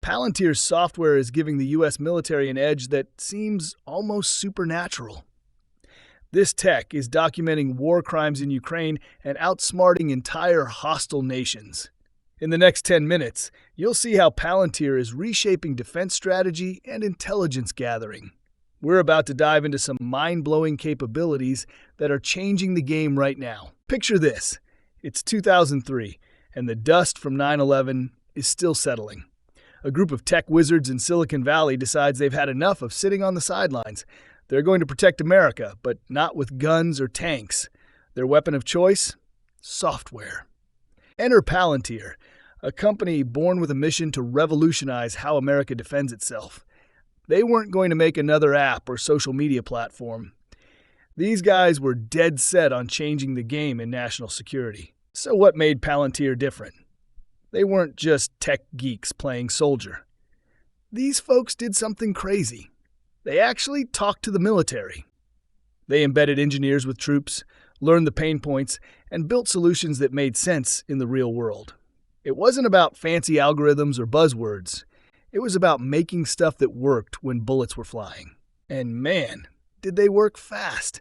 Palantir's software is giving the U.S. military an edge that seems almost supernatural. This tech is documenting war crimes in Ukraine and outsmarting entire hostile nations. In the next 10 minutes, you'll see how Palantir is reshaping defense strategy and intelligence gathering. We're about to dive into some mind-blowing capabilities that are changing the game right now. Picture this. It's 2003, and the dust from 9/11 is still settling. A group of tech wizards in Silicon Valley decides they've had enough of sitting on the sidelines. They're going to protect America, but not with guns or tanks. Their weapon of choice? Software. Enter Palantir, a company born with a mission to revolutionize how America defends itself. They weren't going to make another app or social media platform. These guys were dead set on changing the game in national security. So what made Palantir different? They weren't just tech geeks playing soldier. These folks did something crazy. They actually talked to the military. They embedded engineers with troops, learned the pain points, and built solutions that made sense in the real world. It wasn't about fancy algorithms or buzzwords. It was about making stuff that worked when bullets were flying. And man, did they work fast.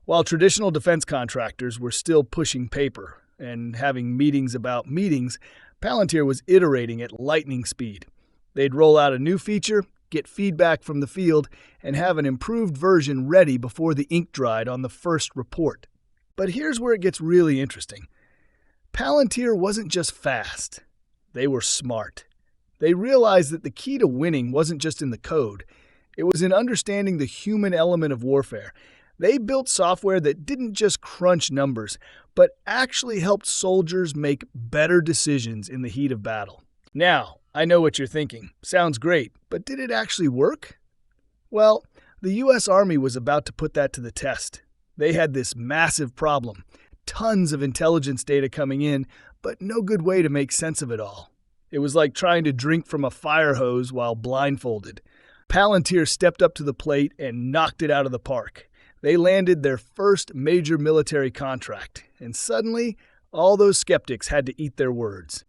While traditional defense contractors were still pushing paper and having meetings about meetings, Palantir was iterating at lightning speed. They'd roll out a new feature, get feedback from the field, and have an improved version ready before the ink dried on the first report. But here's where it gets really interesting. Palantir wasn't just fast. They were smart. They realized that the key to winning wasn't just in the code. It was in understanding the human element of warfare. They built software that didn't just crunch numbers, but actually helped soldiers make better decisions in the heat of battle. Now, I know what you're thinking. Sounds great, but did it actually work? Well, the U.S. Army was about to put that to the test. They had this massive problem. Tons of intelligence data coming in, but no good way to make sense of it all. It was like trying to drink from a fire hose while blindfolded. Palantir stepped up to the plate and knocked it out of the park. They landed their first major military contract, and suddenly, all those skeptics had to eat their words.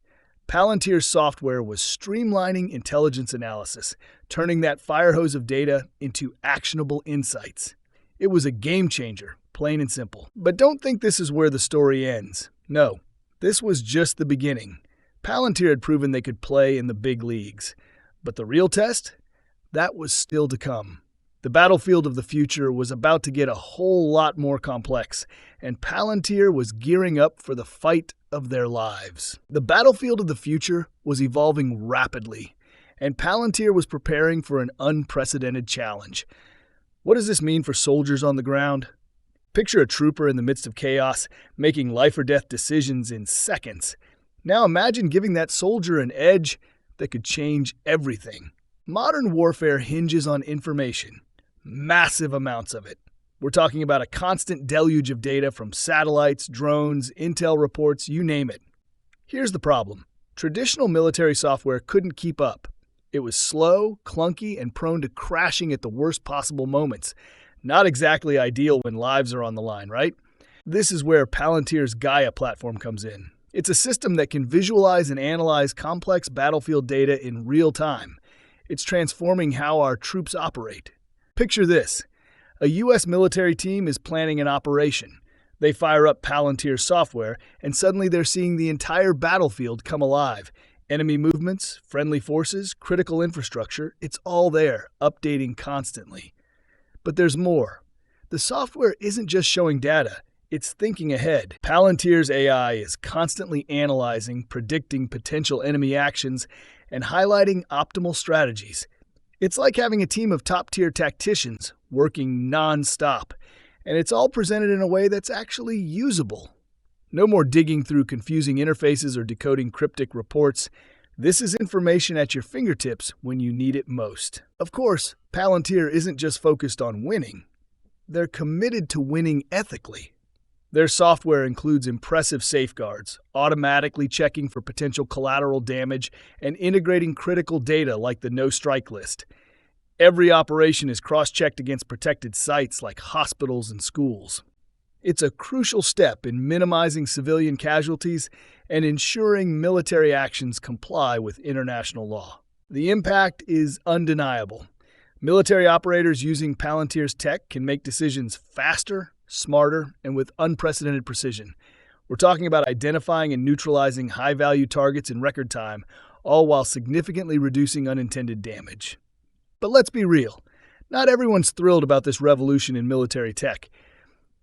Palantir's software was streamlining intelligence analysis, turning that fire hose of data into actionable insights. It was a game changer, plain and simple. But don't think this is where the story ends. No, this was just the beginning. Palantir had proven they could play in the big leagues. But the real test? That was still to come. The battlefield of the future was about to get a whole lot more complex, and Palantir was gearing up for the fight of their lives. The battlefield of the future was evolving rapidly, and Palantir was preparing for an unprecedented challenge. What does this mean for soldiers on the ground? Picture a trooper in the midst of chaos, making life-or-death decisions in seconds. Now imagine giving that soldier an edge that could change everything. Modern warfare hinges on information. Massive amounts of it. We're talking about a constant deluge of data from satellites, drones, intel reports, you name it. Here's the problem. Traditional military software couldn't keep up. It was slow, clunky, and prone to crashing at the worst possible moments. Not exactly ideal when lives are on the line, right? This is where Palantir's Gaia platform comes in. It's a system that can visualize and analyze complex battlefield data in real time. It's transforming how our troops operate. Picture this. A U.S. military team is planning an operation. They fire up Palantir's software, and suddenly they're seeing the entire battlefield come alive. Enemy movements, friendly forces, critical infrastructure, it's all there, updating constantly. But there's more. The software isn't just showing data, it's thinking ahead. Palantir's AI is constantly analyzing, predicting potential enemy actions, and highlighting optimal strategies. It's like having a team of top-tier tacticians working non-stop, and it's all presented in a way that's actually usable. No more digging through confusing interfaces or decoding cryptic reports. This is information at your fingertips when you need it most. Of course, Palantir isn't just focused on winning. They're committed to winning ethically. Their software includes impressive safeguards, automatically checking for potential collateral damage, and integrating critical data like the no-strike list. Every operation is cross-checked against protected sites like hospitals and schools. It's a crucial step in minimizing civilian casualties and ensuring military actions comply with international law. The impact is undeniable. Military operators using Palantir's tech can make decisions faster, smarter, and with unprecedented precision. We're talking about identifying and neutralizing high-value targets in record time, all while significantly reducing unintended damage. But let's be real. Not everyone's thrilled about this revolution in military tech.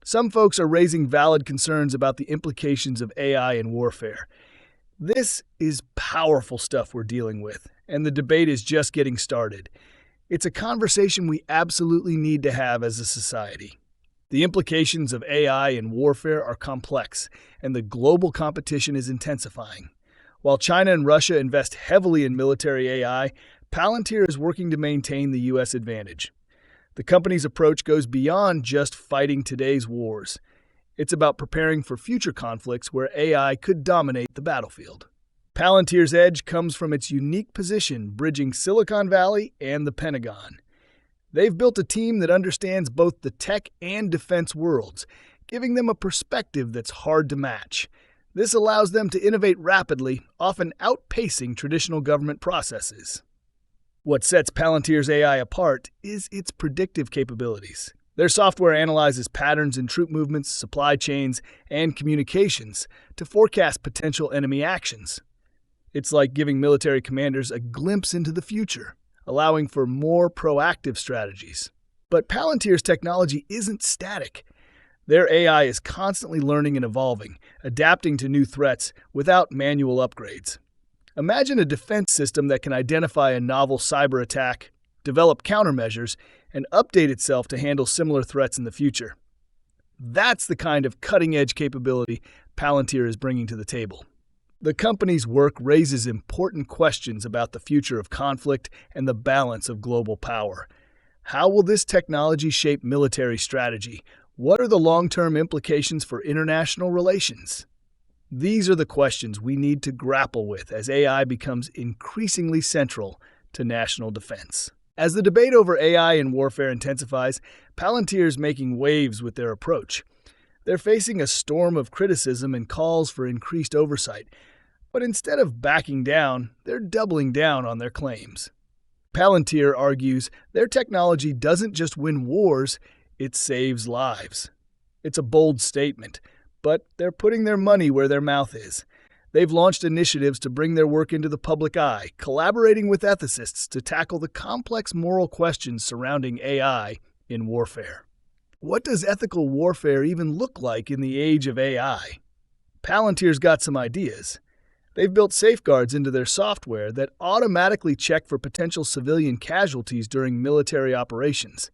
Some folks are raising valid concerns about the implications of AI in warfare. This is powerful stuff we're dealing with, and the debate is just getting started. It's a conversation we absolutely need to have as a society. The implications of AI in warfare are complex, and the global competition is intensifying. While China and Russia invest heavily in military AI, Palantir is working to maintain the U.S. advantage. The company's approach goes beyond just fighting today's wars. It's about preparing for future conflicts where AI could dominate the battlefield. Palantir's edge comes from its unique position bridging Silicon Valley and the Pentagon. They've built a team that understands both the tech and defense worlds, giving them a perspective that's hard to match. This allows them to innovate rapidly, often outpacing traditional government processes. What sets Palantir's AI apart is its predictive capabilities. Their software analyzes patterns in troop movements, supply chains, and communications to forecast potential enemy actions. It's like giving military commanders a glimpse into the future, allowing for more proactive strategies. But Palantir's technology isn't static. Their AI is constantly learning and evolving, adapting to new threats without manual upgrades. Imagine a defense system that can identify a novel cyber attack, develop countermeasures, and update itself to handle similar threats in the future. That's the kind of cutting-edge capability Palantir is bringing to the table. The company's work raises important questions about the future of conflict and the balance of global power. How will this technology shape military strategy? What are the long-term implications for international relations? These are the questions we need to grapple with as AI becomes increasingly central to national defense. As the debate over AI in warfare intensifies, Palantir is making waves with their approach. They're facing a storm of criticism and calls for increased oversight. But instead of backing down, they're doubling down on their claims. Palantir argues their technology doesn't just win wars, it saves lives. It's a bold statement, but they're putting their money where their mouth is. They've launched initiatives to bring their work into the public eye, collaborating with ethicists to tackle the complex moral questions surrounding AI in warfare. What does ethical warfare even look like in the age of AI? Palantir's got some ideas. They've built safeguards into their software that automatically check for potential civilian casualties during military operations.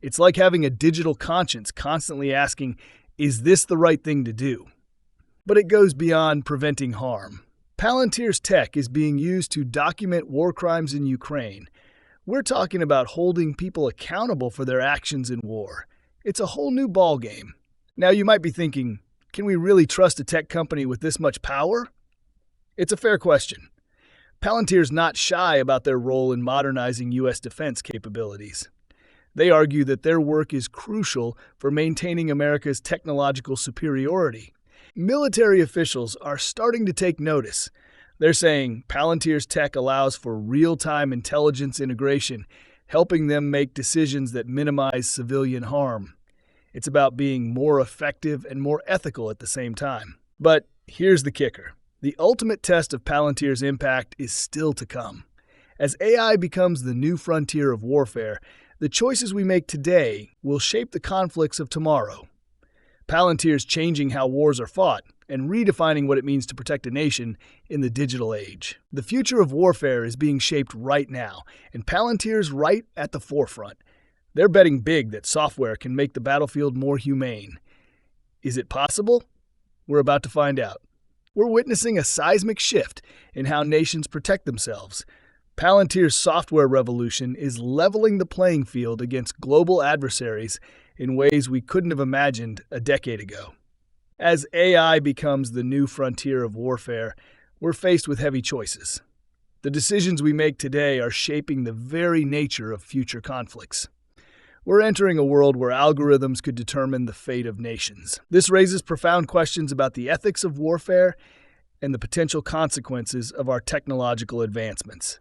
It's like having a digital conscience constantly asking, is this the right thing to do? But it goes beyond preventing harm. Palantir's tech is being used to document war crimes in Ukraine. We're talking about holding people accountable for their actions in war. It's a whole new ballgame. Now you might be thinking, can we really trust a tech company with this much power? It's a fair question. Palantir's not shy about their role in modernizing U.S. defense capabilities. They argue that their work is crucial for maintaining America's technological superiority. Military officials are starting to take notice. They're saying Palantir's tech allows for real-time intelligence integration, helping them make decisions that minimize civilian harm. It's about being more effective and more ethical at the same time. But here's the kicker. The ultimate test of Palantir's impact is still to come. As AI becomes the new frontier of warfare, the choices we make today will shape the conflicts of tomorrow. Palantir's changing how wars are fought and redefining what it means to protect a nation in the digital age. The future of warfare is being shaped right now, and Palantir's right at the forefront. They're betting big that software can make the battlefield more humane. Is it possible? We're about to find out. We're witnessing a seismic shift in how nations protect themselves. Palantir's software revolution is leveling the playing field against global adversaries in ways we couldn't have imagined a decade ago. As AI becomes the new frontier of warfare, we're faced with heavy choices. The decisions we make today are shaping the very nature of future conflicts. We're entering a world where algorithms could determine the fate of nations. This raises profound questions about the ethics of warfare and the potential consequences of our technological advancements.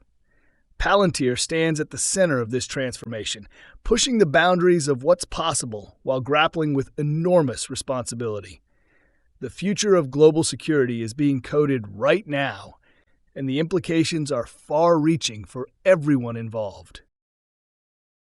Palantir stands at the center of this transformation, pushing the boundaries of what's possible while grappling with enormous responsibility. The future of global security is being coded right now, and the implications are far-reaching for everyone involved.